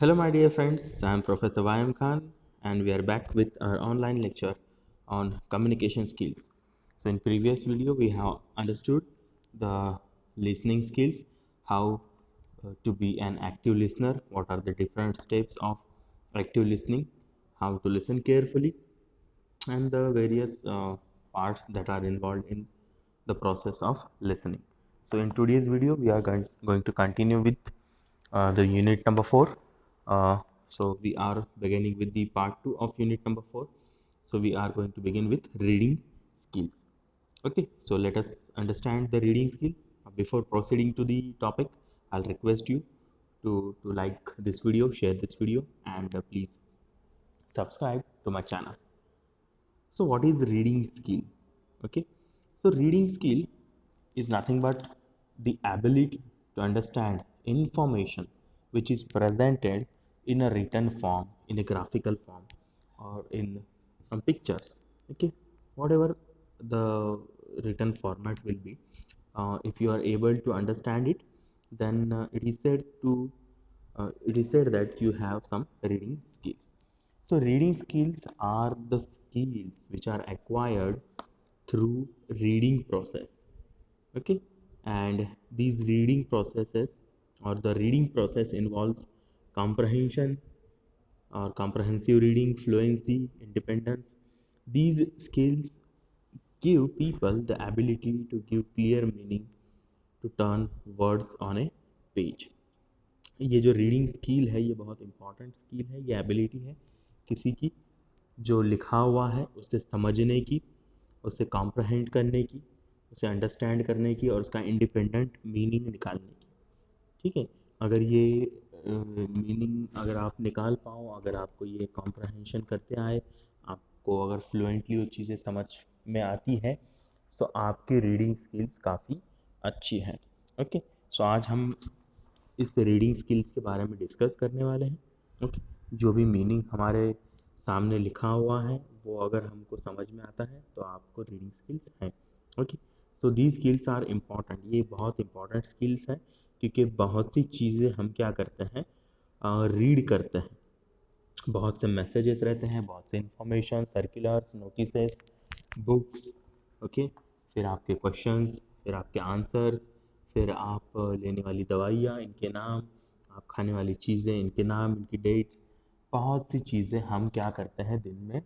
Hello, my dear friends. I'm Professor Wayam Khan, and we are back with our online lecture on communication skills. So, in previous video, we have understood the listening skills, how to be an active listener, what are the different steps of active listening, how to listen carefully, and the various parts that are involved in the process of listening. So in today's video, we are going to continue with the unit number 4. So we are beginning with the part 2 of unit number 4. So we are going to begin with reading skills. Okay, so let us understand the reading skill. Before proceeding to the topic, I'll request you to like this video, share this video, and please subscribe to my channel. So what is reading skill? Okay, so reading skill is nothing but the ability to understand information which is presented in a written form, in a graphical form, or in some pictures. Okay, whatever the written format will be, if you are able to understand it, then it is said that you have some reading skills. So reading skills are the skills which are acquired through reading process. Okay, and these reading processes or the reading process involves comprehension or comprehensive reading, fluency, independence. These skills give people the ability to give clear meaning, to turn words on a page. ये जो reading skill है ये बहुत important skill है, ये ability है किसी की जो लिखा हुआ है उसे समझने की, उसे कॉम्प्रहेंड करने की, उसे अंडरस्टैंड करने की और उसका इंडिपेंडेंट मीनिंग निकालने की। ठीक है, अगर ये मीनिंग अगर आप निकाल पाओ, अगर आपको ये कॉम्प्रहेंशन करते आए, आपको अगर फ्लुएंटली वो चीज़ें समझ में आती है, सो आपकी रीडिंग स्किल्स काफ़ी अच्छी हैं। ओके, सो आज हम इस रीडिंग स्किल्स के बारे में डिस्कस करने वाले हैं। ओके, जो भी मीनिंग हमारे सामने लिखा हुआ है वो अगर हमको समझ में आता है तो आपको रीडिंग स्किल्स हैं। Okay, so the skills are important, ये बहुत इंपॉर्टेंट स्किल्स हैं क्योंकि बहुत सी चीज़ें हम क्या करते हैं, रीड करते हैं। बहुत से मैसेजेस रहते हैं, बहुत से information, circulars, notices, books. Okay, फिर आपके क्वेश्चंस, फिर आपके आंसर्स, फिर आप लेने वाली दवाइयाँ, इनके नाम, आप खाने वाली चीज़ें, इनके नाम, इनकी डेट्स, बहुत सी चीज़ें हम क्या करते हैं दिन में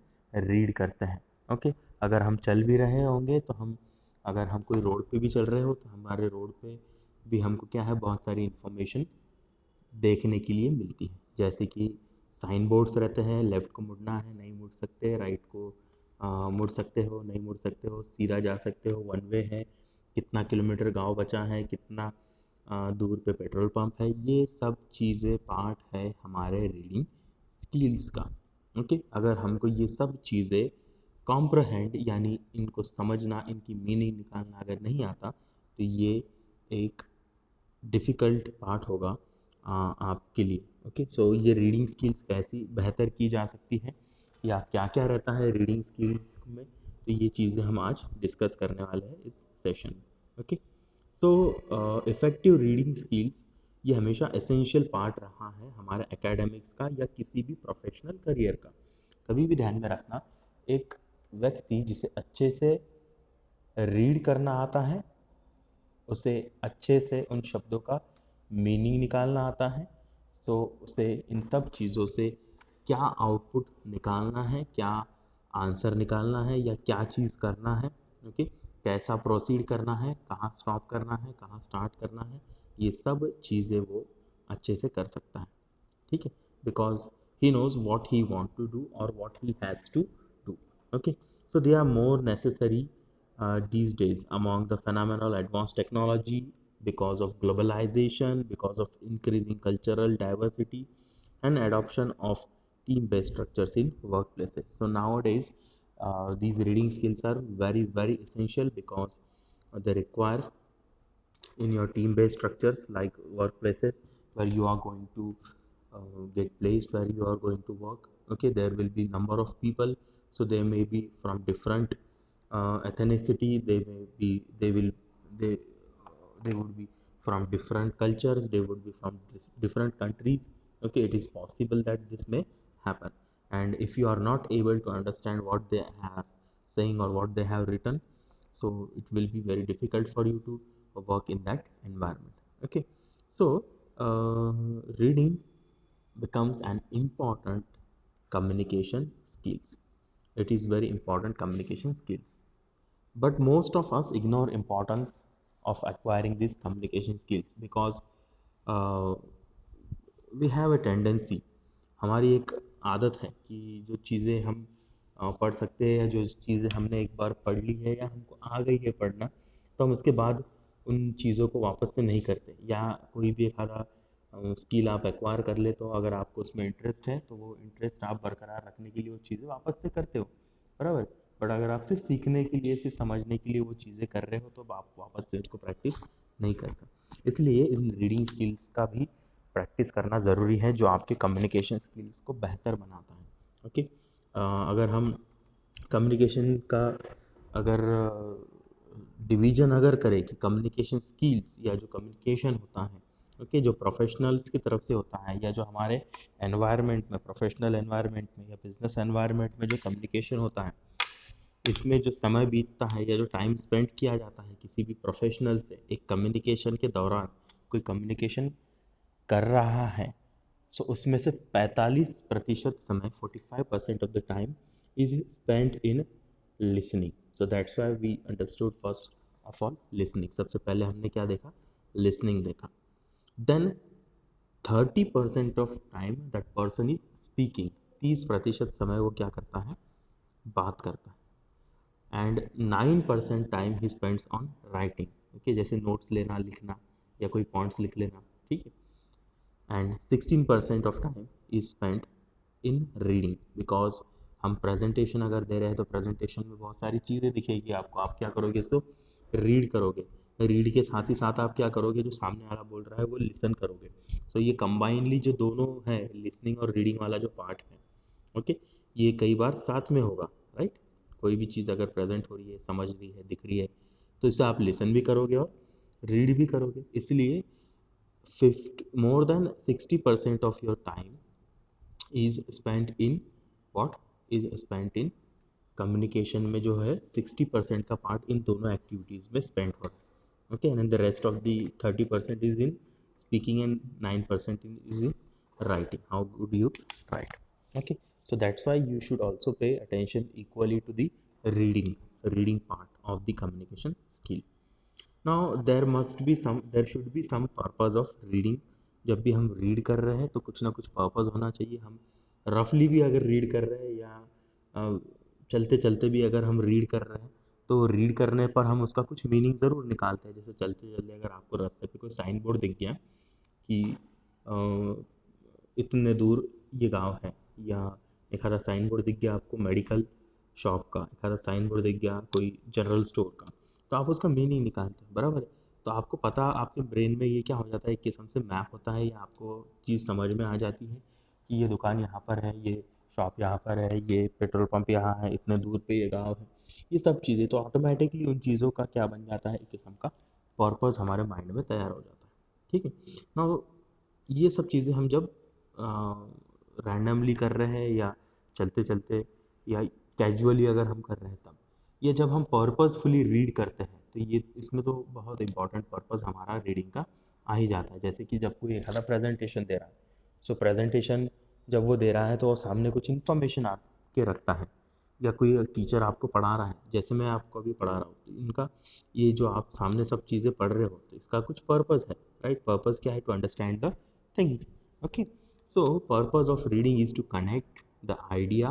रीड करते हैं। ओके, अगर हम चल भी रहे होंगे तो हम, अगर हम कोई रोड पे भी चल रहे हो तो हमारे रोड पे भी हमको क्या है, बहुत सारी इंफॉर्मेशन देखने के लिए मिलती है। जैसे कि साइन बोर्ड्स रहते हैं, लेफ़्ट को मुड़ना है, नहीं मुड़ सकते, राइट को मुड़ सकते हो, नहीं मुड़ सकते हो, सीधा जा सकते हो, वन वे है, कितना किलोमीटर गांव बचा है, कितना दूर पे पेट्रोल पंप है। ये सब चीज़ें पार्ट है हमारे रीडिंग स्किल्स का। ओके, अगर हमको ये सब चीज़ें कॉम्प्रहेंड यानी इनको समझना, इनकी मीनिंग निकालना अगर नहीं आता तो ये एक डिफ़िकल्ट पार्ट होगा आपके लिए। ओके, सो ये रीडिंग स्किल्स कैसी बेहतर की जा सकती है या क्या क्या रहता है रीडिंग स्किल्स में, तो ये चीज़ें हम आज डिस्कस करने वाले हैं इस सेशन में। ओके, सो इफ़ेक्टिव रीडिंग स्किल्स ये हमेशा एसेंशियल पार्ट रहा है हमारे एकेडमिक्स का या किसी भी प्रोफेशनल करियर का। कभी भी ध्यान में रखना, एक व्यक्ति जिसे अच्छे से रीड करना आता है, उसे अच्छे से उन शब्दों का मीनिंग निकालना आता है, सो उसे इन सब चीज़ों से क्या आउटपुट निकालना है, क्या आंसर निकालना है या क्या चीज़ करना है। ओके, कैसा प्रोसीड करना है, कहाँ स्टॉप करना है, कहाँ स्टार्ट करना है, ये सब चीज़ें वो अच्छे से कर सकता है। ठीक है, because he knows what he want to do or what he has to do. Okay, so they are more necessary these days among the phenomenal advanced technology, because of globalization, because of increasing cultural diversity and adoption of team-based structures in workplaces. So nowadays these reading skills are very very essential because they require in your team-based structures like workplaces where you are going to get placed, where you are going to work. Okay, there will be number of people, so they may be from different ethnicity, they may be, they would be from different cultures, they would be from different countries. Okay, it is possible that this may happen, and if you are not able to understand what they are saying or what they have written, so it will be very difficult for you to work in that environment. Okay, so reading becomes an important communication skills. It is very important communication skills, but most of us ignore importance of acquiring these communication skills because uh, we have a tendency, हमारी एक आदत है कि जो चीज़ें हम पढ़ सकते हैं या जो चीज़ें हमने एक बार पढ़ ली है या हमको आ गई है पढ़ना, तो हम उसके बाद उन चीज़ों को वापस से नहीं करते, या कोई भी एक आधा स्किल आप एक्वायर कर ले तो अगर आपको उसमें इंटरेस्ट है तो वो इंटरेस्ट आप बरकरार रखने के लिए वो चीज़ें वापस से करते हो, बराबर। बट अगर आप सिर्फ सीखने के लिए, सिर्फ समझने के लिए वो चीज़ें कर रहे हो तो आप वापस से उसको प्रैक्टिस नहीं करते। इसलिए इन रीडिंग स्किल्स का भी प्रैक्टिस करना ज़रूरी है, जो आपके कम्युनिकेशन स्किल्स को बेहतर बनाता है। ओके, अगर हम कम्युनिकेशन का अगर डिवीजन अगर करें कि कम्युनिकेशन स्किल्स या जो कम्युनिकेशन होता है, ओके, जो प्रोफेशनल्स की तरफ से होता है या जो हमारे एनवायरनमेंट में, प्रोफेशनल एनवायरनमेंट में या बिजनेस एनवायरनमेंट में जो कम्युनिकेशन होता है, इसमें जो समय बीतता है या जो टाइम स्पेंड किया जाता है किसी भी प्रोफेशनल से एक कम्युनिकेशन के दौरान, कोई कम्युनिकेशन कर रहा है, सो उसमें से 45% समय, 45% of the time is spent in listening. So that's why we understood first of all listening. सबसे पहले हमने क्या देखा? लिसनिंग देखा। Then 30% of time that person is speaking, 30% समय वो क्या करता है? बात करता है। And 9% time he spends on writing, okay, जैसे नोट्स लेना, लिखना या कोई पॉइंट्स लिख लेना, ठीक है। And 16% of time is spent in reading, because हम प्रेजेंटेशन अगर दे रहे हैं तो प्रेजेंटेशन में बहुत सारी चीज़ें दिखेगी आपको, आप क्या करोगे? इसको रीड करोगे, रीड के साथ ही साथ आप क्या करोगे? जो सामने वाला बोल रहा है वो लिसन करोगे। सो ये कंबाइनली जो दोनों है, लिसनिंग और रीडिंग वाला जो पार्ट है, ओके, ये कई बार साथ में होगा, राइट। कोई भी चीज़ अगर प्रेजेंट हो रही है, समझ रही है, दिख रही है, तो इससे आप लिसन भी करोगे और रीड भी करोगे। इसलिए 50 more than 60% of your time is spent in what? is spent in communication में जो है 60% का पार्ट इन दोनों एक्टिविटीज़ में स्पेंड हो रहा है, okay. And the rest of the 30% is in speaking and 9% is in writing, how good you right, okay. So that's why you should also pay attention equally to the reading part of the communication skill. Now there should be some purpose of reading. जब भी हम read कर रहे हैं तो कुछ ना कुछ पर्पस होना चाहिए। हम रफली भी अगर रीड कर रहे हैं या चलते चलते भी अगर हम रीड कर रहे हैं, तो रीड करने पर हम उसका कुछ मीनिंग ज़रूर निकालते हैं। जैसे चलते चलते अगर आपको रास्ते पे कोई साइन बोर्ड दिख गया कि इतने दूर ये गांव है, या एक आधा साइन बोर्ड दिख गया आपको मेडिकल शॉप का, एक आधा साइन बोर्ड दिख गया कोई जनरल स्टोर का, तो आप उसका मीनिंग निकालते हैं, बराबर है। तो आपको पता, आपके ब्रेन में ये क्या हो जाता है, एक किस्म से मैप होता है, या आपको चीज़ समझ में आ जाती है कि ये दुकान यहाँ पर है, ये शॉप यहाँ पर है, ये पेट्रोल पंप यहाँ है, इतने दूर पे ये गांव है, ये सब चीज़ें। तो ऑटोमेटिकली उन चीज़ों का क्या बन जाता है, एक किस्म का पर्पस हमारे माइंड में तैयार हो जाता है, ठीक है ना। ये सब चीज़ें हम जब रैंडमली कर रहे हैं या चलते चलते या कैजुअली अगर हम कर रहे हैं तब, ये जब हम पर्पसफुली रीड करते हैं तो ये इसमें तो बहुत इंपॉर्टेंट पर्पस हमारा रीडिंग का आ ही जाता है। जैसे कि जब कोई एक आधा प्रेजेंटेशन दे रहा है, सो प्रेजेंटेशन जब वो दे रहा है तो वो सामने कुछ इन्फॉर्मेशन आपके रखता है, या कोई टीचर आपको पढ़ा रहा है, जैसे मैं आपको अभी पढ़ा रहा हूँ, तो इनका ये जो आप सामने सब चीज़ें पढ़ रहे हो तो इसका कुछ पर्पस है, राइट। पर्पस क्या है? To understand the things, okay. So purpose of reading is to connect the idea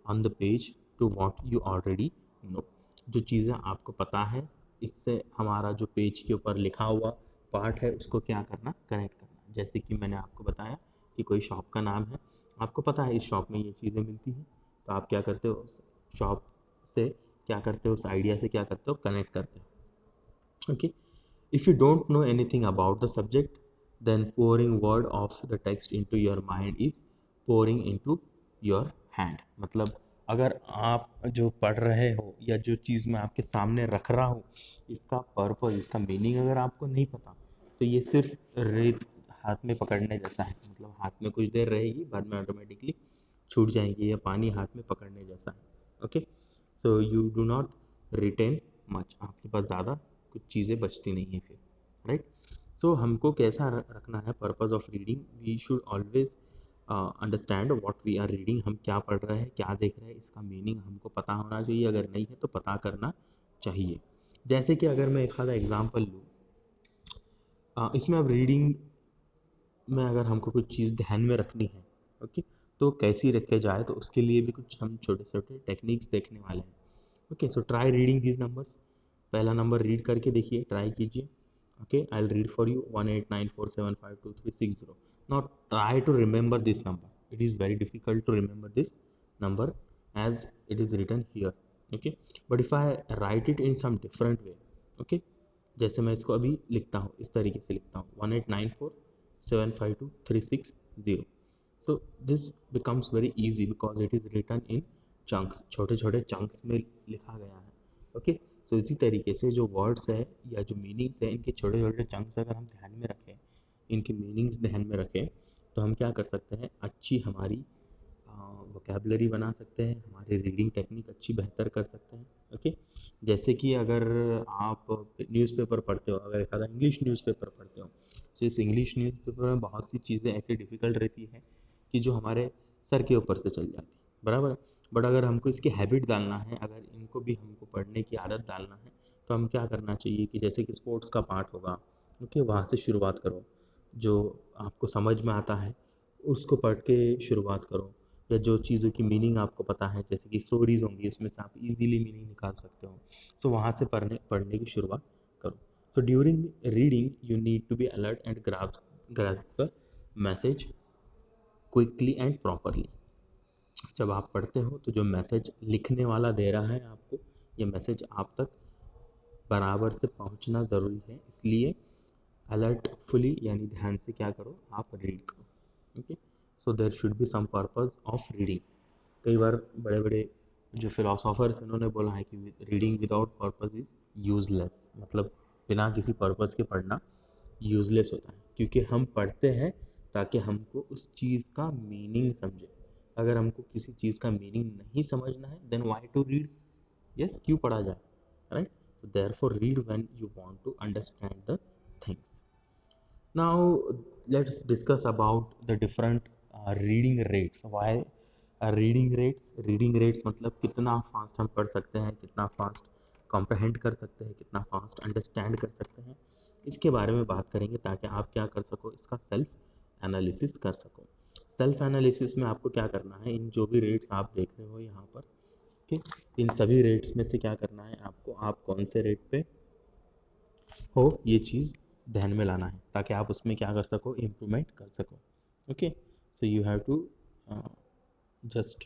on the page to what you already know. जो चीज़ें आपको पता है, इससे हमारा जो पेज के ऊपर लिखा हुआ पार्ट है उसको क्या करना? कनेक्ट करना। जैसे कि मैंने आपको बताया कि कोई शॉप का नाम है, आपको पता है इस शॉप में ये चीज़ें मिलती हैं, तो आप क्या करते हो? उस शॉप से क्या करते हो? उस आइडिया से क्या करते हो? कनेक्ट करते हो, okay. If you don't know anything about the subject, then pouring word of the text into your mind is pouring into your hand. मतलब अगर आप जो पढ़ रहे हो या जो चीज़ मैं आपके सामने रख रहा हूँ, इसका पर्पस, इसका मीनिंग अगर आपको नहीं पता, तो ये सिर्फ रेत हाथ में पकड़ने जैसा है, मतलब हाथ में कुछ देर रहेगी, बाद में ऑटोमेटिकली छूट जाएंगी, या पानी हाथ में पकड़ने जैसा है। Okay, so you do not retain much, आपके पास ज़्यादा कुछ चीज़ें बचती नहीं है फिर, राइट। सो हमको कैसा रखना है purpose of reading, we should always understand what we are reading, हम क्या पढ़ रहे हैं, क्या देख रहे हैं, इसका मीनिंग हमको पता होना चाहिए, अगर नहीं है तो पता करना चाहिए। जैसे कि अगर मैं एक आधा एग्जांपल लूँ, इसमें अब रीडिंग में अगर हमको कुछ चीज़ ध्यान में रखनी है, ओके, तो कैसी रखे जाए, तो उसके लिए भी कुछ हम छोटे छोटे टेक्निक्स देखने वाले हैं। Okay, so try reading these numbers, पहला नंबर रीड करके देखिए, ट्राई कीजिए। Okay, I will read for you 1894752360। Now try to remember this number, it is very difficult to remember this number as it is written here, okay, but if I write it in some different way, okay, जैसे मैं इसको अभी लिखता हूँ, इस तरीके से लिखता हूँ 1894752360। so this becomes very easy because it is written in chunks, छोटे छोटे चंक्स में लिखा गया है। ओके, सो इसी तरीके से जो वर्ड्स है या जो मीनिंग्स है, इनके छोटे छोटे चंक्स अगर हम ध्यान में रखें, इनके मीनिंग्स ध्यान में रखें, तो हम क्या कर सकते हैं, अच्छी हमारी वोकेबलरी बना सकते हैं, हमारी रीडिंग टेक्निक अच्छी बेहतर कर सकते हैं। ओके, जैसे कि अगर आप न्यूज़पेपर पढ़ते हो, अगर एक आधा इंग्लिश न्यूज़पेपर पढ़ते हो, तो इस इंग्लिश न्यूज़पेपर में बहुत सी चीज़ें ऐसी डिफ़िकल्ट रहती है कि जो हमारे सर के ऊपर से चल जाती है, बराबर है। बट अगर हमको इसकी हैबिट डालना है, अगर इनको भी हमको पढ़ने की आदत डालना है, तो हम क्या करना चाहिए कि जैसे कि स्पोर्ट्स का पार्ट होगा, ओके, वहाँ से शुरुआत करो, जो आपको समझ में आता है उसको पढ़ के शुरुआत करो, या जो चीज़ों की मीनिंग आपको पता है, जैसे कि स्टोरीज होंगी, उसमें से आप इजीली मीनिंग निकाल सकते हो, सो वहाँ से पढ़ने की शुरुआत करो। So during reading you need to be alert and grasp the message quickly and properly. जब आप पढ़ते हो तो जो मैसेज लिखने वाला दे रहा है आपको, ये मैसेज आप तक बराबर से पहुंचना ज़रूरी है, इसलिए अलर्टफुली यानी ध्यान से क्या करो, आप रीड करो। Okay, so there should be some purpose of reading. कई बार बड़े बड़े जो फिलोसोफर्स उन्होंने बोला है कि reading without purpose is useless, मतलब बिना किसी पर्पस के पढ़ना यूजलेस होता है, क्योंकि हम पढ़ते हैं ताकि हमको उस चीज़ का मीनिंग समझे। अगर हमको किसी चीज़ का मीनिंग नहीं समझना है, then why to read, yes, क्यों पढ़ा जाए, right. So therefore read when you want to understand the things. Now let's discuss about the different reading rates. Why reading rates? Reading rates मतलब कितना फास्ट हम पढ़ सकते हैं, कितना फास्ट कॉम्प्रहेंड कर सकते हैं, कितना फास्ट अंडरस्टैंड कर सकते हैं, इसके बारे में बात करेंगे, ताकि आप क्या कर सको, इसका सेल्फ एनालिसिस कर सको। सेल्फ एनालिसिस में आपको क्या करना है, इन जो भी रेट्स आप देख रहे हो यहाँ पर, ठीक, इन सभी रेट्स में से क्या करना है आपको, आप कौन से रेट पे हो ये चीज़ ध्यान में लाना है, ताकि आप उसमें क्या कर सको, इम्प्रूवमेंट कर सको। Okay, so you have to just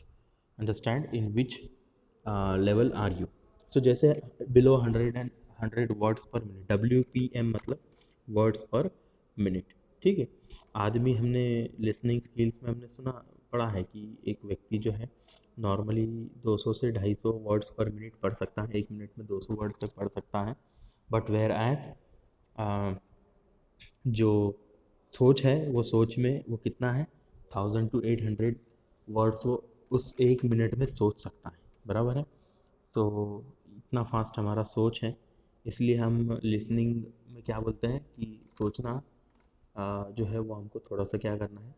understand in which level are you. So जैसे below 100 words per minute, WPM मतलब वर्ड्स पर मिनट, ठीक है। आदमी, हमने लिसनिंग स्किल्स में हमने सुना पढ़ा है कि एक व्यक्ति जो है नॉर्मली 200 से 250 वर्ड्स पर मिनट पढ़ सकता है, एक मिनट में 200 वर्ड्स तक पढ़ सकता है। बट वेयर एज जो सोच है, वो सोच में वो कितना है, 1000 to 800 वर्ड्स वो उस एक मिनट में सोच सकता है, बराबर है। सो इतना फास्ट हमारा सोच है, इसलिए हम लिसनिंग में क्या बोलते हैं कि सोचना जो है वो हमको थोड़ा सा क्या करना है,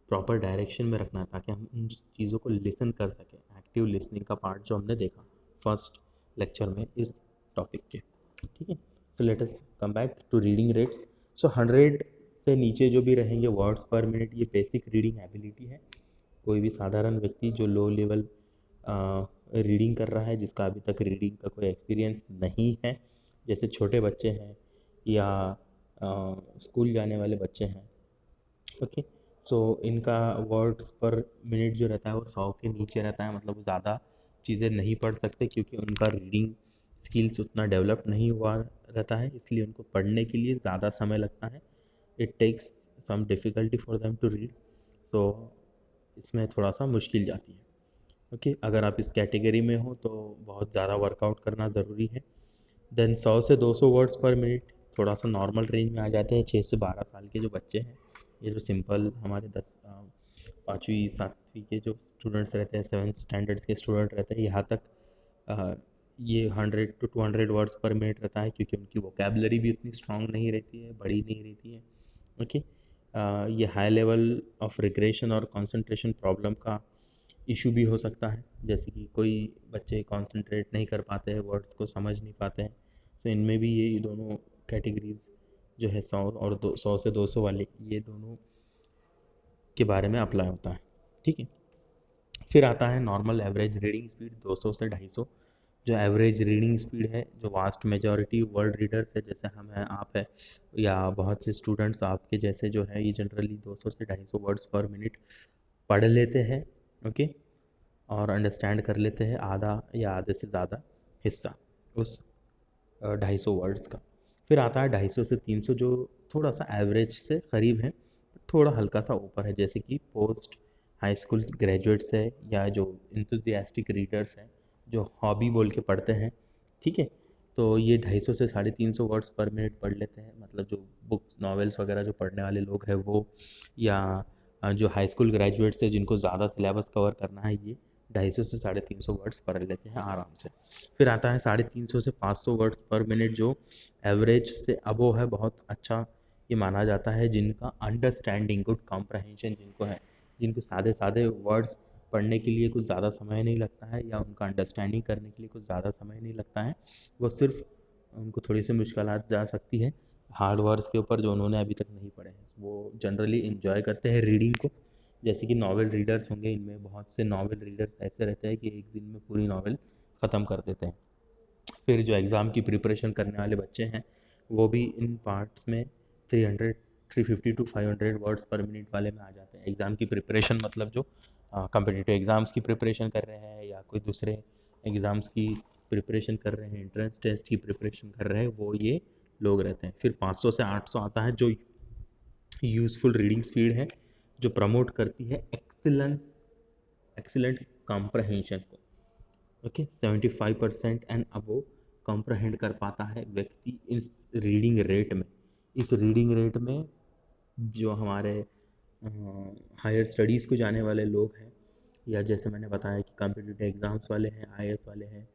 प्रॉपर डायरेक्शन में रखना है, ताकि हम उन चीज़ों को लिसन कर सकें। एक्टिव लिसनिंग का पार्ट जो हमने देखा फर्स्ट लेक्चर में इस टॉपिक के, ठीक है। So let us come back to reading rates. So 100 से नीचे जो भी रहेंगे वर्ड्स पर मिनट, ये बेसिक रीडिंग एबिलिटी है। कोई भी साधारण व्यक्ति जो लो लेवल रीडिंग कर रहा है, जिसका अभी तक रीडिंग का कोई एक्सपीरियंस नहीं है, जैसे छोटे बच्चे हैं या स्कूल जाने वाले बच्चे हैं, ओके, सो इनका वर्ड्स पर मिनट जो रहता है वो 100 के नीचे रहता है, मतलब वो ज़्यादा चीज़ें नहीं पढ़ सकते, क्योंकि उनका रीडिंग स्किल्स उतना डेवलप नहीं हुआ रहता है, इसलिए उनको पढ़ने के लिए ज़्यादा समय लगता है। It takes some difficulty for them to read, so इसमें थोड़ा सा मुश्किल जाती है। ओके, अगर आप इस कैटेगरी में हो तो बहुत ज़्यादा वर्कआउट करना ज़रूरी है। देन 100 से 200 वर्ड्स पर मिनट थोड़ा सा नॉर्मल रेंज में आ जाते हैं, 6 से 12 साल के जो बच्चे हैं ये जो सिंपल हमारे 5वीं 7वीं के जो स्टूडेंट्स रहते हैं, 7th स्टैंडर्ड के स्टूडेंट रहते हैं, यहाँ तक अ, ये 100 to 200 वर्ड्स पर मिनट रहता है, क्योंकि उनकी वोकेबलरी भी उतनी स्ट्रांग नहीं रहती है, बड़ी नहीं रहती है। ओके। ये हाई लेवल ऑफ रिग्रेशन और कंसंट्रेशन प्रॉब्लम का इशू भी हो सकता है, जैसे कि कोई बच्चे कंसंट्रेट नहीं कर पाते हैं, वर्ड्स को समझ नहीं पाते हैं। सो इनमें भी ये दोनों कैटेगरीज जो है 100 से 200 वाले, ये दोनों के बारे में अप्लाई होता है। ठीक है। फिर आता है नॉर्मल एवरेज रीडिंग स्पीड 200 से 250। जो एवरेज रीडिंग स्पीड है, जो वास्ट मेजॉरिटी वर्ल्ड रीडर्स है, जैसे हम हैं, आप है, या बहुत से स्टूडेंट्स आपके जैसे जो है, ये जनरली 200 से 250 वर्ड्स पर मिनट पढ़ लेते हैं। ओके। और अंडरस्टैंड कर लेते हैं आधा या आधे से ज़्यादा हिस्सा उस 250 वर्ड्स का। फिर आता है 250 से 300, जो थोड़ा सा एवरेज से करीब है, थोड़ा हल्का सा ऊपर है, जैसे कि पोस्ट हाई स्कूल ग्रेजुएट्स है, या जो इंथुजियास्टिक रीडर्स हैं, जो हॉबी बोल के पढ़ते हैं। ठीक है। तो ये 250 से 350 वर्ड्स पर मिनट पढ़ लेते हैं, मतलब जो बुक्स नॉवेल्स वगैरह जो पढ़ने वाले लोग हैं वो, या जो हाई स्कूल ग्रेजुएट्स है जिनको ज़्यादा सिलेबस कवर करना है, ये 250 से 350 वर्ड्स पढ़ लेते हैं आराम से। फिर आता है 350 से 500 वर्ड्स पर मिनट, जो एवरेज से अबो है, बहुत अच्छा ये माना जाता है, जिनका अंडरस्टैंडिंग गुड कॉम्प्रहेंशन जिनको है, जिनको सादे सादे वर्ड्स पढ़ने के लिए कुछ ज़्यादा समय नहीं लगता है, या उनका अंडरस्टैंडिंग करने के लिए कुछ ज़्यादा समय नहीं लगता है। वो सिर्फ उनको थोड़ी सी मुश्किलात जा सकती है हार्ड वर्ड्स के ऊपर, जो उन्होंने अभी तक नहीं पढ़े हैं। वो जनरली इंजॉय करते हैं रीडिंग को, जैसे कि नावल रीडर्स होंगे, इनमें बहुत से नावल रीडर्स ऐसे रहते हैं कि एक दिन में पूरी नावल ख़त्म कर देते हैं। फिर जो एग्ज़ाम की प्रिपरेशन करने वाले बच्चे हैं, वो भी इन पार्ट्स में 300 350 टू 500 वर्ड्स पर मिनट वाले में आ जाते हैं। एग्ज़ाम की प्रिपरेशन मतलब जो कम्पिटिटिव एग्ज़ाम्स की प्रिपरेशन कर रहे हैं, या कोई दूसरे एग्ज़ाम्स की प्रिपरेशन कर रहे हैं, एंट्रेंस टेस्ट की प्रिपरेशन कर रहे हैं, वो ये लोग रहते हैं। फिर 500 से 800 आता है, जो यूज़फुल रीडिंग स्पीड है, जो प्रमोट करती है एक्सीलेंट कॉम्प्रहेंशन को। ओके। 75% एंड अबो कॉम्प्रहेंड कर पाता है व्यक्ति इस रीडिंग रेट में। इस रीडिंग रेट में जो हमारे हायर स्टडीज़ को जाने वाले लोग हैं, या जैसे मैंने बताया कि कॉम्पिटिटिव एग्ज़ाम्स वाले हैं, आईएएस वाले हैं,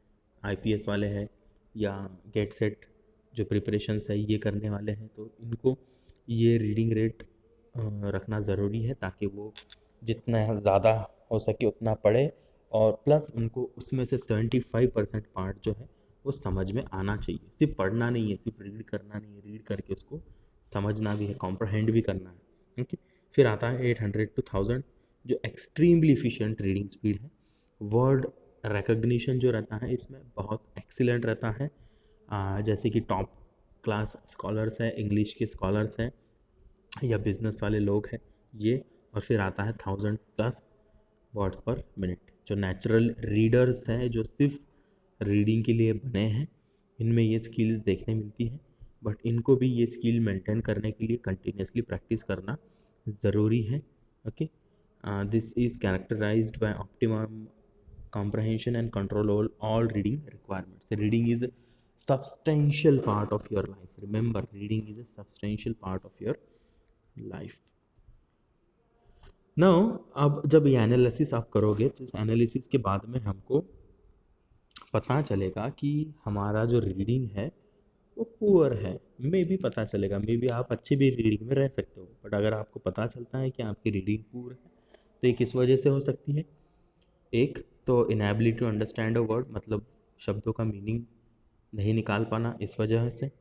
आईपीएस वाले हैं, या गेट सेट जो प्रिपरेशंस है ये करने वाले हैं, तो इनको ये रीडिंग रेट रखना ज़रूरी है, ताकि वो जितना ज़्यादा हो सके उतना पढ़े, और प्लस उनको उसमें से 75% पार्ट जो है वो समझ में आना चाहिए। सिर्फ पढ़ना नहीं है, सिर्फ रीड करना नहीं है, रीड करके उसको समझना भी है, कॉम्प्रहेंड भी करना है। ओके। फिर आता है 800 to 1000, जो एक्सट्रीमली इफिशिएंट रीडिंग स्पीड है। वर्ड रिकग्निशन जो रहता है इसमें बहुत एक्सीलेंट रहता है, जैसे कि टॉप क्लास स्कॉलर्स हैं, इंग्लिश के स्कॉलर्स हैं, या बिजनेस वाले लोग हैं ये। और फिर आता है 1000+ वर्ड्स पर मिनट, जो नेचुरल रीडर्स हैं, जो सिर्फ रीडिंग के लिए बने हैं, इनमें ये स्किल्स देखने मिलती है। बट इनको भी ये स्किल मेंटेन करने के लिए कंटिन्यूसली प्रैक्टिस करना ज़रूरी है। Okay. This is characterised by optimum comprehension and control all reading requirements. Reading is a substantial part of your life. Remember, reading is a substantial part of your life. Now, अब जब ये analysis आप करोगे, तो इस analysis के बाद में हमको पता चलेगा कि हमारा जो रीडिंग है वो पुअर है। मे भी पता चलेगा, मे भी आप अच्छी भी रीडिंग में रह सकते हो, बट अगर आपको पता चलता है कि आपकी रीडिंग पुअर है, तो ये किस वजह से हो सकती है? एक तो inability to understand a word, मतलब शब्दों का मीनिंग नहीं निकाल पाना, इस वजह से।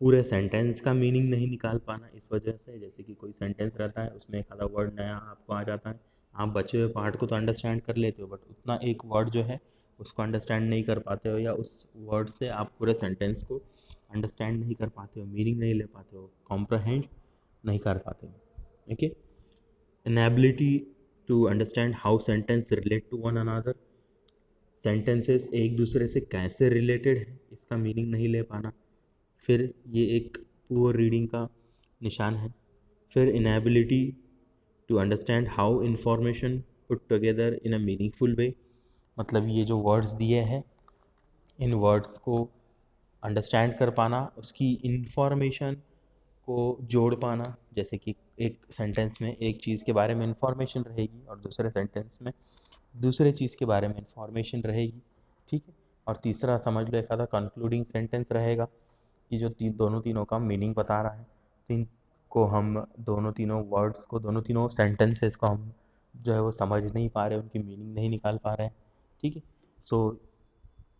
पूरे सेंटेंस का मीनिंग नहीं निकाल पाना, इस वजह से। जैसे कि कोई सेंटेंस रहता है, उसमें एक आधा वर्ड नया आपको आ जाता है, आप बचे हुए पार्ट को तो अंडरस्टैंड कर लेते हो, बट उतना एक वर्ड जो है उसको अंडरस्टैंड नहीं कर पाते हो, या उस वर्ड से आप पूरे सेंटेंस को अंडरस्टैंड नहीं कर पाते हो, मीनिंग नहीं ले पाते हो, कॉम्प्रहेंड नहीं कर पाते हो। Okay. Inability to understand how sentence relate to one another, sentences एक दूसरे से कैसे रिलेटेड है इसका मीनिंग नहीं ले पाना, फिर ये एक पुअर रीडिंग का निशान है। फिर inability to understand how information put together in a meaningful way, मतलब ये जो वर्ड्स दिए हैं, इन वर्ड्स को अंडरस्टैंड कर पाना, उसकी इंफॉर्मेशन को जोड़ पाना, जैसे कि एक सेंटेंस में एक चीज़ के बारे में इंफॉर्मेशन रहेगी और दूसरे सेंटेंस में दूसरे चीज़ के बारे में इंफॉर्मेशन रहेगी, ठीक है। और तीसरा समझ लो एक आधा कंक्लूडिंग सेंटेंस रहेगा कि जो दोनों तीनों का मीनिंग बता रहा है। तो इनको हम दोनों तीनों वर्ड्स को, दोनों तीनों सेंटेंसेस को हम जो है वो समझ नहीं पा रहे, उनकी मीनिंग नहीं निकाल पा रहे हैं, ठीक है। सो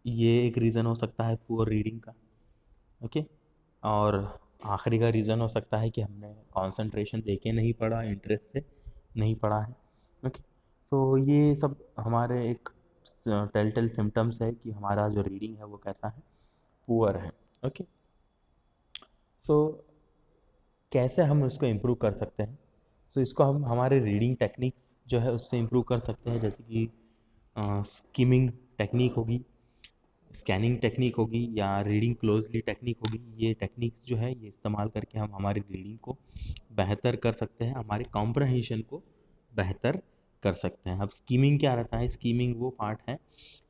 ये एक रीज़न हो सकता है पुअर रीडिंग का, ओके। और आखिरी का रीज़न हो सकता है कि हमने कंसंट्रेशन देके नहीं पढ़ा, इंटरेस्ट से नहीं पढ़ा है, ओके। सो ये सब हमारे एक टेल टेल सिम्टम्स है कि हमारा जो रीडिंग है वो कैसा है, पुअर है, ओके। सो कैसे हम उसको इम्प्रूव कर सकते हैं? सो इसको हम हमारे रीडिंग टेक्निक्स जो है उससे इम्प्रूव कर सकते हैं, जैसे कि स्किमिंग टेक्निक होगी, स्कैनिंग टेक्निक होगी, या रीडिंग क्लोजली टेक्निक होगी। ये टेक्निक्स जो है ये इस्तेमाल करके हम हमारी रीडिंग को बेहतर कर सकते हैं, हमारे कॉम्प्रहेंशन को बेहतर कर सकते हैं। अब स्कीमिंग क्या रहता है? स्कीमिंग वो पार्ट है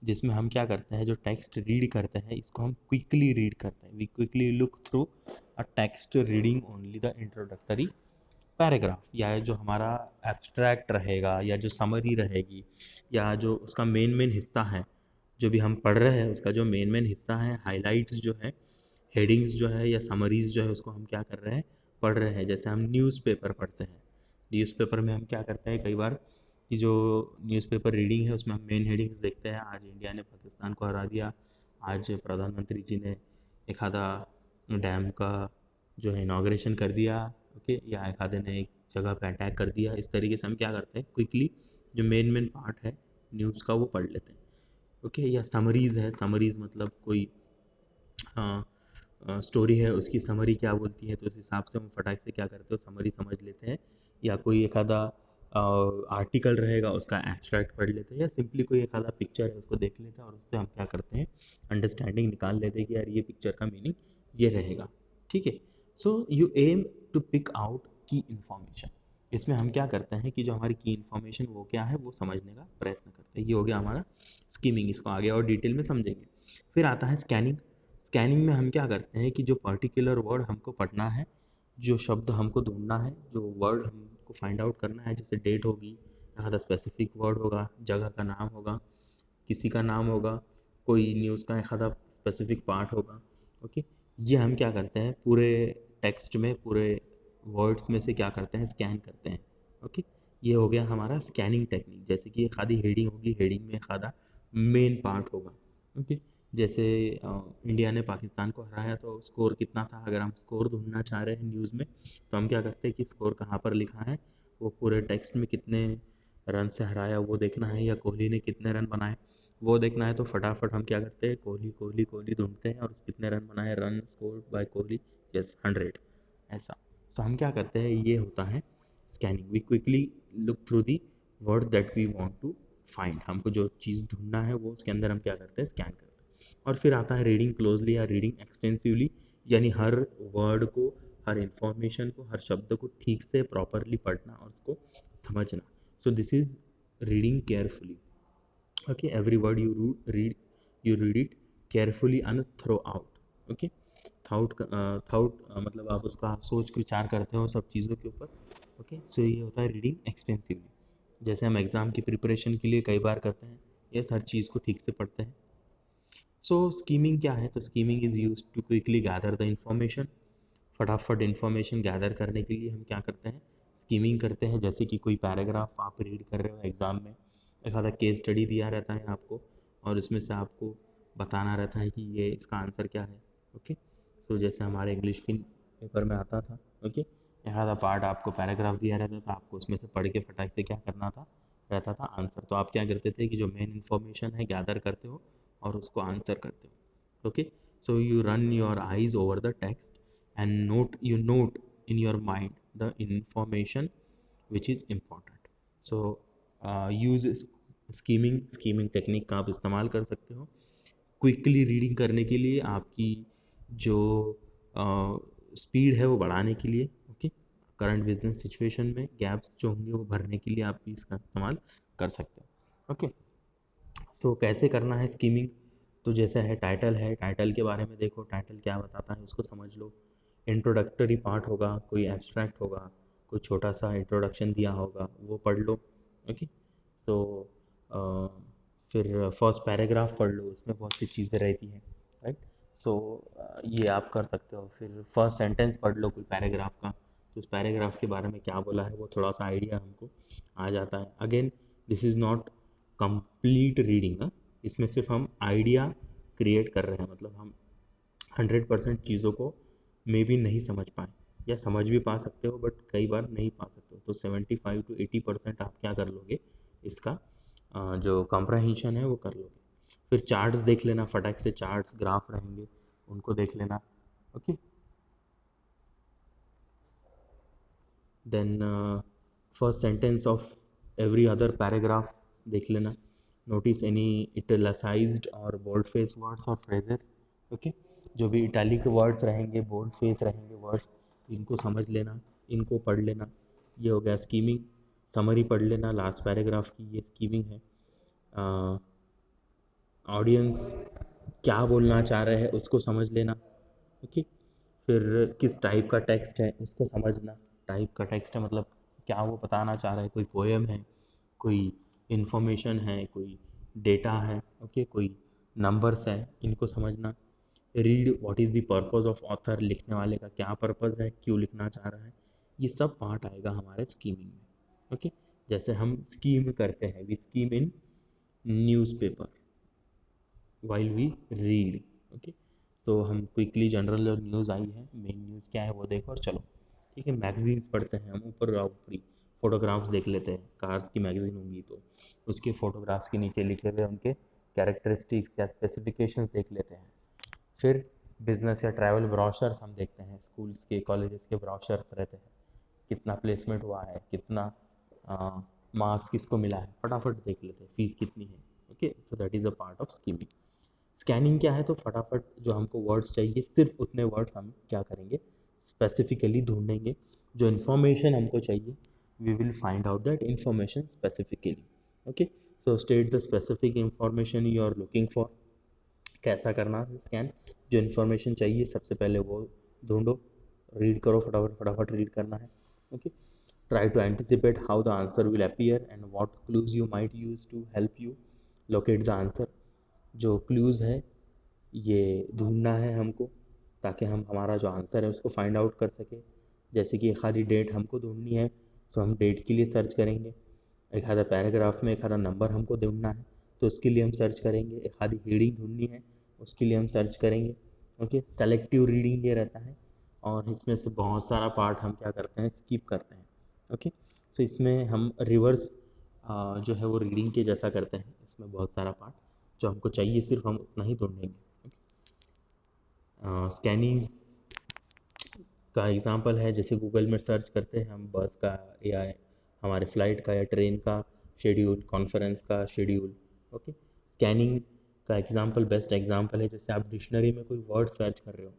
जिसमें हम क्या करते हैं, जो टेक्स्ट रीड करते हैं इसको हम क्विकली रीड करते हैं। We quickly look through a text reading only the introductory paragraph, या जो हमारा एब्स्ट्रैक्ट रहेगा या जो समरी रहेगी या जो उसका मेन मेन हिस्सा है, जो भी हम पढ़ रहे हैं उसका जो मेन मेन हिस्सा है, हाइलाइट्स जो है, हेडिंग्स जो है या समरीज जो है, उसको हम क्या कर रहे हैं, पढ़ रहे हैं। जैसे हम न्यूज़पेपर पढ़ते हैं, न्यूज़पेपर में हम क्या करते हैं कई बार कि जो न्यूज़पेपर रीडिंग है उसमें हम मेन हेडिंग्स देखते हैं, आज इंडिया ने पाकिस्तान को हरा दिया, आज प्रधानमंत्री जी ने एक आधा डैम का जो है इनाग्रेशन कर दिया, ओके, या एक आधे ने एक जगह पे अटैक कर दिया। इस तरीके से हम क्या करते हैं, क्विकली जो मेन मेन पार्ट है न्यूज़ का वो पढ़ लेते हैं, ओके। या समरीज़ है, समरीज़ मतलब कोई स्टोरी है उसकी समरी क्या बोलती है, तो उस हिसाब से हम फटाक से क्या करते हो, समरी समझ लेते हैं। या कोई एक आधा आर्टिकल रहेगा उसका एब्स्ट्रैक्ट पढ़ लेते हैं, या सिंपली कोई एक आधा पिक्चर है उसको देख लेते हैं और उससे हम क्या करते हैं, अंडरस्टैंडिंग निकाल लेते हैं कि यार ये पिक्चर का मीनिंग ये रहेगा, ठीक है। So you aim to pick out key information. इसमें हम क्या करते हैं कि जो हमारी की इन्फॉर्मेशन वो क्या है वो समझने का प्रयत्न करते हैं। ये हो गया हमारा स्कीमिंग, इसको आगे और डिटेल में समझेंगे। फिर आता है स्कैनिंग। स्कैनिंग में हम क्या करते हैं कि जो पर्टिकुलर वर्ड हमको पढ़ना है, जो शब्द हमको ढूंढना है, जो वर्ड हमको फाइंड आउट करना है, जैसे डेट होगी, या स्पेसिफिक वर्ड होगा, जगह का नाम होगा, किसी का नाम होगा, कोई न्यूज़ का एक आधा स्पेसिफिक पार्ट होगा, ओके। ये हम क्या करते हैं पूरे टेक्स्ट में, पूरे वर्ड्स में से क्या करते हैं, स्कैन करते हैं, ओके। ये हो गया हमारा स्कैनिंग टेक्निक। जैसे कि एक आधी हेडिंग होगी, हेडिंग में एक आधा मेन पार्ट होगा, ओके। जैसे इंडिया ने पाकिस्तान को हराया तो स्कोर कितना था, अगर हम स्कोर ढूंढना चाह रहे हैं न्यूज़ में, तो हम क्या करते हैं कि स्कोर कहाँ पर लिखा है, वो पूरे टेक्स्ट में कितने रन से हराया वो देखना है, या कोहली ने कितने रन बनाए वो देखना है, तो फटाफट हम क्या करते हैं, कोहली कोहली कोहली ढूंढते हैं और कितने रन बनाए, run score bye Kohli, yes 100, ऐसा। सो हम क्या करते हैं, ये होता है scanning. We quickly look through the word that we want to find. हमको जो चीज़ ढूंढना है वो उसके अंदर हम क्या करते हैं, स्कैन करते हैं। और फिर आता है रीडिंग क्लोजली या रीडिंग एक्सटेंसिवली, यानी हर वर्ड को, हर इंफॉर्मेशन को, हर शब्द को ठीक से प्रॉपरली पढ़ना और उसको समझना। So this is reading carefully, okay, every word you read, you read it carefully and throughout, okay। Thought मतलब आप उसका सोच विचार करते हो सब चीज़ों के ऊपर, ओके। सो ये होता है रीडिंग एक्सपेंसिवली। जैसे हम एग्ज़ाम की प्रिपरेशन के लिए कई बार करते हैं, ये हर चीज़ को ठीक से पढ़ते हैं। सो स्कीमिंग क्या है, तो skimming is use to quickly gather the information. फटाफट इंफॉर्मेशन गैदर करने के लिए हम क्या करते हैं, स्कीमिंग करते हैं। जैसे कि कोई पैराग्राफ आप रीड कर रहे हो एग्ज़ाम में, एक आधा केस स्टडी दिया रहता है आपको और इसमें से आपको बताना रहता है कि ये इसका आंसर क्या है, ओके। सो जैसे हमारे इंग्लिश के पेपर में आता था, ओके, एक आधा पार्ट आपको पैराग्राफ दिया रहता था, आपको उसमें से पढ़ के फटाक से क्या करना था, रहता था आंसर। तो आप क्या करते थे कि जो मेन इन्फॉर्मेशन है गैदर करते हो और उसको आंसर करते हो, okay. So you run your eyes over the text and note in your mind the information which is important। so use skimming technique का आप इस्तेमाल कर सकते हो क्विकली रीडिंग करने के लिए, आपकी जो स्पीड है वो बढ़ाने के लिए, ओके। करंट बिजनेस सिचुएशन में गैप्स जो होंगे वो भरने के लिए आप भी इसका इस्तेमाल कर सकते हो, ओके। सो कैसे करना है स्कीमिंग, तो जैसा है टाइटल के बारे में देखो, टाइटल क्या बताता है उसको समझ लो। इंट्रोडक्टरी पार्ट होगा, कोई एब्स्ट्रैक्ट होगा, कोई छोटा सा इंट्रोडक्शन दिया होगा, वो पढ़ लो। ओके, सो फिर फर्स्ट पैराग्राफ पढ़ लो, उसमें बहुत सी चीज़ें रहती हैं, राइट। सो ये आप कर सकते हो। फिर फर्स्ट सेंटेंस पढ़ लो कोई पैराग्राफ का, तो उस पैराग्राफ के बारे में क्या बोला है वो थोड़ा सा आइडिया हमको आ जाता है। Again this is not complete reading, इसमें सिर्फ हम आइडिया क्रिएट कर रहे हैं, मतलब हम 100% चीज़ों को मे भी नहीं समझ पाए, या समझ भी पा सकते हो बट कई बार नहीं पा सकते हो, तो 75 to 80% आप क्या कर लोगे, इसका जो कॉम्प्रहेंशन है वो कर लोगे। फिर चार्ट्स देख लेना, फटाक से चार्ट्स ग्राफ रहेंगे उनको देख लेना। Okay, then first sentence of every other paragraph देख लेना, नोटिस एनी इटैलिसाइज्ड और बोल्ड फेस वर्ड्स और फ्रेजेस। ओके, जो भी इटैलिक वर्ड्स रहेंगे, बोल्ड फेस रहेंगे वर्ड्स, इनको समझ लेना, इनको पढ़ लेना। ये हो गया स्कीमिंग। समरी पढ़ लेना लास्ट पैराग्राफ की, ये स्कीमिंग है। ऑडियंस क्या बोलना चाह रहे हैं उसको समझ लेना। ओके, फिर किस टाइप का टेक्स्ट है उसको समझना। टाइप का टेक्स्ट है मतलब क्या वो बताना चाह रहा है, कोई पोएम है, कोई इंफॉर्मेशन है, कोई डेटा है, ओके, कोई नंबर्स है, इनको समझना। Read what is the purpose of author, लिखने वाले का क्या पर्पस है, क्यों लिखना चाह रहा है, ये सब पार्ट आएगा हमारे स्कीमिंग में। ओके, जैसे हम स्कीम करते हैं, we skim in newspaper while we read. Okay, so हम क्विकली जनरल न्यूज़ आई है, मेन न्यूज़ क्या है वो देखो और चलो। ठीक है, मैगजीन्स पढ़ते हैं हम, ऊपर ऊपरी फोटोग्राफ्स देख लेते हैं, कार्स की मैगजीन होंगी तो उसके फोटोग्राफ्स के नीचे लिखे हुए उनके कैरेक्टरिस्टिक्स या स्पेसिफिकेशंस देख लेते हैं। फिर बिजनेस या ट्रैवल ब्रोशर्स हम देखते हैं, स्कूल्स के कॉलेजेस के ब्रोशर्स रहते हैं, कितना प्लेसमेंट हुआ है, कितना मार्क्स किसको मिला है, फटाफट देख लेते हैं, फीस कितनी है। Okay, so that is a part of skimming. Scanning क्या है, तो फटाफट जो हमको वर्ड्स चाहिए सिर्फ उतने वर्ड्स हम क्या करेंगे, स्पेसिफिकली ढूंढेंगे। जो इन्फॉर्मेशन हमको चाहिए we will find out that information specifically. Okay, so state the specific information you are looking for. कैसा करना है स्कैन, जो इन्फॉर्मेशन चाहिए सबसे पहले वो ढूंढो, रीड करो, फटाफट फटाफट रीड करना है। Okay, try to anticipate how the answer will appear and what clues you might use to help you locate the answer। जो क्लूज़ है ये ढूंढना है हमको, ताकि हम हमारा जो आंसर है उसको फाइंड आउट कर सके। जैसे कि एक आधी डेट हमको ढूंढनी है, तो हम डेट के लिए सर्च करेंगे। एक आधा पैराग्राफ में एक आधा नंबर हमको ढूंढना है, तो उसके लिए हम सर्च करेंगे। एक आधी रीडिंग ढूंढनी है, उसके लिए हम सर्च करेंगे। ओके, सेलेक्टिव रीडिंग ये रहता है, और इसमें से बहुत सारा पार्ट हम क्या करते हैं, स्किप करते हैं। ओके, सो इसमें हम रिवर्स जो है वो रीडिंग के जैसा करते हैं, इसमें बहुत सारा पार्ट जो हमको चाहिए सिर्फ हम उतना ही ढूंढेंगे। स्कैनिंग का एग्जांपल है, जैसे गूगल में सर्च करते हैं हम बस का या हमारे फ्लाइट का या ट्रेन का शेड्यूल, कॉन्फ्रेंस का शेड्यूल। ओके, स्कैनिंग का एग्जांपल, बेस्ट एग्जांपल है, जैसे आप डिक्शनरी में कोई वर्ड सर्च कर रहे हो,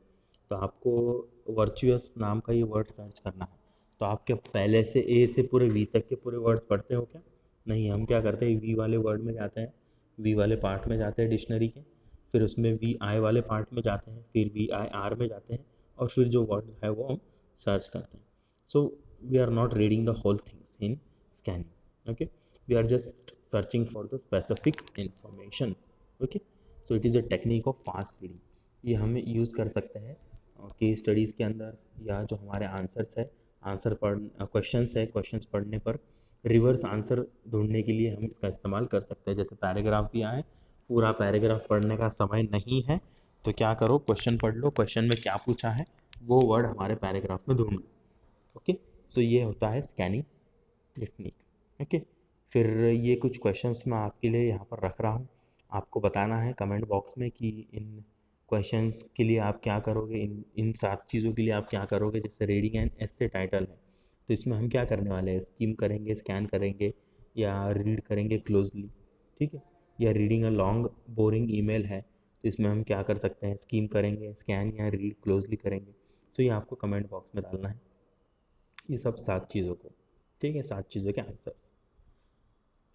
तो आपको वर्चुअस नाम का ये वर्ड सर्च करना है, तो आप क्या पहले से ए से पूरे वी तक के पूरे वर्ड्स पढ़ते हो क्या? नहीं, हम क्या करते हैं, वी वाले वर्ड में जाते हैं, वी वाले पार्ट में जाते हैं डिक्शनरी के, फिर उसमें वी आई वाले पार्ट में जाते हैं, फिर वी आई आर में जाते हैं, और फिर जो वर्ड है वो हम सर्च करते हैं। So we are not reading the whole things in scanning. Okay, we are just searching for the specific information. Okay, so it is a technique of fast reading. ये हम यूज़ कर सकते हैं केस स्टडीज़ के अंदर, या जो हमारे आंसर्स है, आंसर पढ़ क्वेश्चंस है, क्वेश्चंस पढ़ने पर रिवर्स आंसर ढूंढने के लिए हम इसका इस्तेमाल कर सकते हैं। जैसे पैराग्राफ दिया है, पूरा पैराग्राफ पढ़ने का समय नहीं है, तो क्या करो, क्वेश्चन पढ़ लो, क्वेश्चन में क्या पूछा है वो वर्ड हमारे पैराग्राफ में ढूंढ लो। ओके, सो ये होता है स्कैनिंग टेक्निक। ओके, फिर ये कुछ क्वेश्चंस मैं आपके लिए यहाँ पर रख रहा हूँ, आपको बताना है कमेंट बॉक्स में कि इन क्वेश्चंस के लिए आप क्या करोगे, इन इन 7 चीज़ों के लिए आप क्या करोगे। जैसे रीडिंग एंड एस्से टाइटल है, तो इसमें हम क्या करने वाले हैं, स्कीम करेंगे, स्कैन करेंगे, या रीड करेंगे क्लोजली। ठीक है, या reading a long boring email है, तो इसमें हम क्या कर सकते हैं, स्कीम करेंगे, स्कैन या रीड क्लोजली करेंगे। सो ये आपको कमेंट बॉक्स में डालना है, ये सब 7 चीज़ों को। ठीक है, 7 चीज़ों के आंसर्स।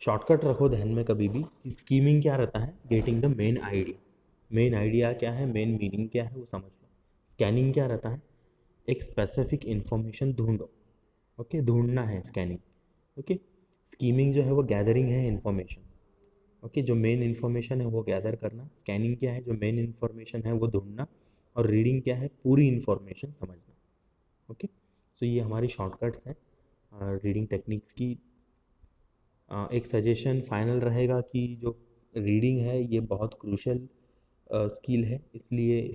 शॉर्टकट रखो ध्यान में कभी भी, स्कीमिंग क्या रहता है, getting the main idea. Main idea क्या है, मेन मीनिंग क्या है वो समझ लो। स्कैनिंग क्या रहता है, एक स्पेसिफिक इंफॉर्मेशन ढूंढो। ओके, ढूंढना है स्कैनिंग। ओके, स्कीमिंग जो है वो गैदरिंग है इंफॉर्मेशन। ओके, जो मेन इंफॉर्मेशन है वो गैदर करना। स्कैनिंग क्या है, जो मेन इंफॉर्मेशन है वो ढूंढना। और रीडिंग क्या है, पूरी इंफॉर्मेशन समझना। ओके, सो ये हमारी शॉर्टकट्स हैं रीडिंग टेक्निक्स की। एक सजेशन फाइनल रहेगा कि जो रीडिंग है ये बहुत क्रूशल स्किल है, इसलिए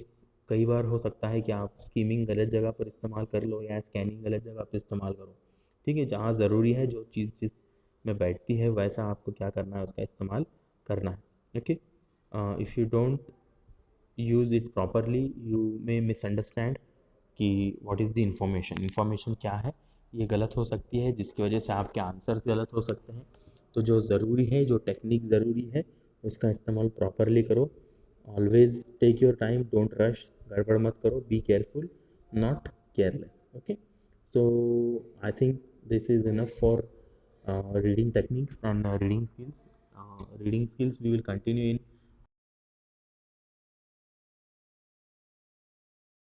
कई बार हो सकता है कि आप स्कीमिंग गलत जगह पर इस्तेमाल कर लो या स्कैनिंग गलत जगह पर इस्तेमाल करो। ठीक है, जहाँ ज़रूरी है, जो चीज़ जिस में बैठती है वैसा आपको क्या करना है, उसका इस्तेमाल करना है। Okay, if you don't use it properly you may misunderstand कि what is the information, information क्या है, ये गलत हो सकती है, जिसकी वजह से आपके आंसर्स गलत हो सकते हैं। तो जो ज़रूरी है, जो टेक्निक ज़रूरी है, उसका इस्तेमाल प्रॉपरली करो। Always take your time, don't rush, गड़बड़ मत करो, be careful, not careless. Okay, so I think this is enough for reading techniques and reading skills. Reading skills we will continue in